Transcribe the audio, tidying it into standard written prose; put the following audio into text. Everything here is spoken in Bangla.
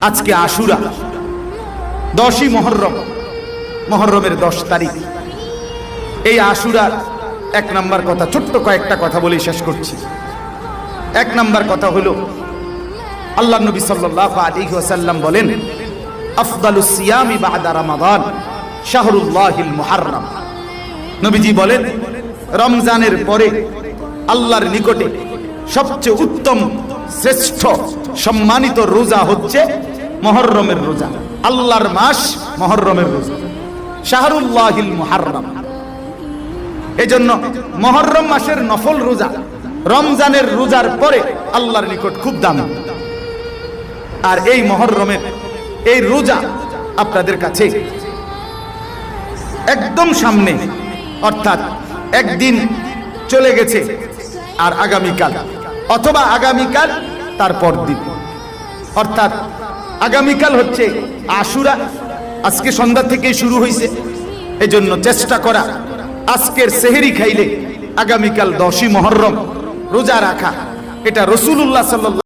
আজকে আশুরা 10ই মুহররম, মুহররমের 10 তারিখ। এই আশুরার এক নাম্বার কথা, ছোট্ট কয়েকটা কথা বলে শেষ করছি। এক নাম্বার কথা হলো, আল্লাহ নবী সাল্লাল্লাহু আলাইহি ওয়াসাল্লাম বলেন, আফদালুস সিয়ামি বাদা রমাদান শাহরুল্লাহিল মুহাররম। নবীজি বলেন, রমজানের পরে আল্লাহর নিকটে সবচেয়ে উত্তম, শ্রেষ্ঠ, সম্মানিত রোজা হচ্ছে মুহররমের রোজা। আল্লাহর মাস মুহররমের রোজা, শাহরুল্লাহিল মুহাররম। এজন্য মুহররম মাসের নফল রোজা রমজানের রোজার পরে আল্লাহর নিকট খুব দামি। আর এই মুহররমের এই রোজা আপনাদের কাছে একদম সামনে, অর্থাৎ একদিন চলে গেছে আর আগামীকাল, অথবা আগামীকাল তারপর দিন, অর্থাৎ আগামীকাল হচ্ছে আশুরা। আজকে সন্ধ্যা থেকে শুরু হয়েছে, এজন্য চেষ্টা করা আজকের সেহরি খাইলে আগামীকাল 10ই মুহররম রোজা রাখা। এটা রাসূলুল্লাহ সাল্লাল্লাহু